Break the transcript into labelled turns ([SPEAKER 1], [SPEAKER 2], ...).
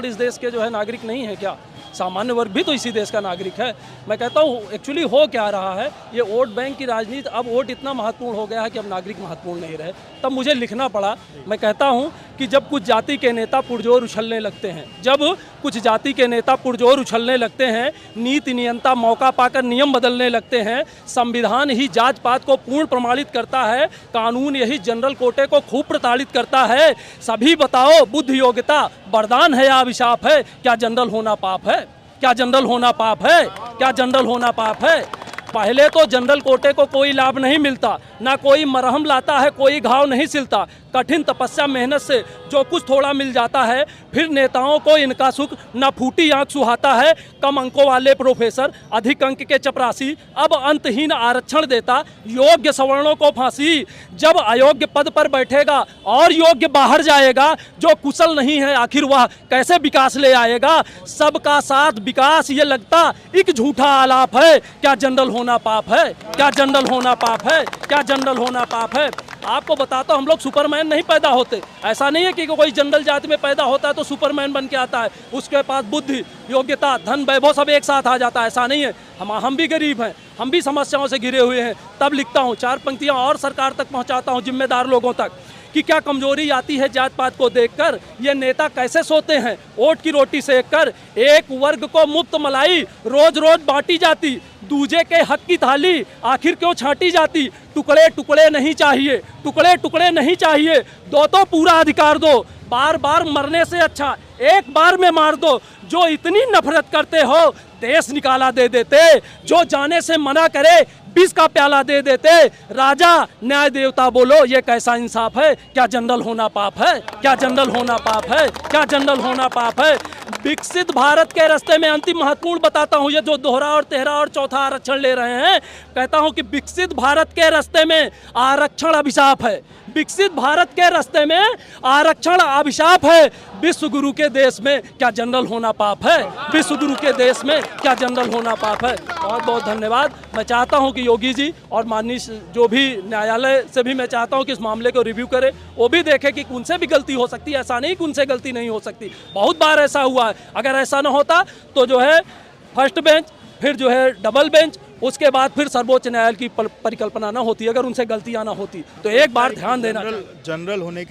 [SPEAKER 1] इस देश के जो है नागरिक नहीं है क्या? सामान्य वर्ग भी तो इसी देश का नागरिक है। मैं कहता हूँ एक्चुअली हो क्या रहा है, ये वोट बैंक की राजनीति, अब वोट इतना महत्वपूर्ण हो गया है कि अब नागरिक महत्वपूर्ण नहीं रहे। तब मुझे लिखना पड़ा। मैं कहता हूँ कि जब कुछ जाति के नेता पुरजोर उछलने लगते हैं, जब कुछ जाति के नेता पुरजोर उछलने लगते हैं, नीति नियंता मौका पाकर नियम बदलने लगते हैं, संविधान ही जात पात को पूर्ण प्रमाणित करता है, कानून यही जनरल कोटे को खूब प्रताड़ित करता है, सभी बताओ बुद्धि योग्यता वरदान है या अभिशाप है? क्या जनरल होना पाप है? क्या जनरल होना पाप है? क्या जनरल होना पाप है? पहले तो जनरल कोटे को कोई लाभ नहीं मिलता, ना कोई मरहम लाता है, कोई घाव नहीं सिलता, कठिन तपस्या मेहनत से जो कुछ थोड़ा मिल जाता है, फिर नेताओं को इनका सुख न फूटी आंख सुहाता है। कम अंकों वाले प्रोफेसर अधिक अंक के चपरासी, अब अंतहीन आरक्षण देता योग्य सवर्णों को फांसी। जब अयोग्य पद पर बैठेगा और योग्य बाहर जाएगा, जो कुशल नहीं है आखिर वह कैसे विकास ले आएगा? सबका साथ विकास ये लगता एक झूठा आलाप है। क्या जनरल होना पाप है? क्या जनरल होना पाप है? क्या जनरल होना पाप है? आपको बताता हूं, हम लोग सुपरमैन नहीं पैदा होते। ऐसा नहीं है कि कोई जनरल जाति में पैदा होता है तो सुपरमैन बन के आता है, उसके पास बुद्धि योग्यता धन वैभव सब एक साथ आ जाता है। ऐसा नहीं है। हम भी गरीब हैं, हम भी समस्याओं से घिरे हुए हैं। तब लिखता हूँ, 4 पंक्तियाँ और सरकार तक पहुँचाता हूँ, जिम्मेदार लोगों तक, कि क्या कमजोरी आती है जात पात को देखकर? ये नेता कैसे सोते हैं वोट की रोटी सेक कर? एक वर्ग को मुफ्त मलाई रोज रोज बांटी जाती, दूजे के हक की थाली आखिर क्यों छांटी जाती? टुकड़े टुकड़े नहीं चाहिए, टुकड़े टुकड़े नहीं चाहिए, दो तो पूरा अधिकार दो। बार बार मरने से अच्छा एक बार में मार दो। जो इतनी नफरत करते हो देश निकाला दे देते, जो जाने से मना करे 20 का प्याला दे देते। राजा न्याय देवता बोलो ये कैसा इंसाफ है? क्या जनरल होना पाप है? क्या जनरल होना पाप है? क्या जनरल होना पाप है? विकसित भारत के रास्ते में अंतिम महत्वपूर्ण बताता हूँ, ये जो दोहरा और तेहरा और चौथा आरक्षण ले रहे हैं, कहता हूँ कि विकसित भारत के रास्ते में आरक्षण अभिशाप है। विकसित भारत के रास्ते में आरक्षण अभिशाप है। विश्व गुरु के देश में क्या जनरल होना पाप है? विश्व गुरु के देश में क्या जनरल होना पाप है? बहुत बहुत धन्यवाद। मैं चाहता हूं कि योगी जी और माननीय जो भी न्यायालय से भी मैं चाहता हूं कि इस मामले को रिव्यू करे, वो भी देखे कि उनसे भी गलती हो सकती है। ऐसा नहीं कि उनसे गलती नहीं हो सकती, बहुत बार ऐसा हुआ है। अगर ऐसा ना होता तो जो है फर्स्ट बेंच, फिर जो है डबल बेंच, उसके बाद फिर सर्वोच्च न्यायालय की परिकल्पना ना होती। अगर उनसे गलतियां ना होती तो एक बार ध्यान देना।
[SPEAKER 2] जनरल होने के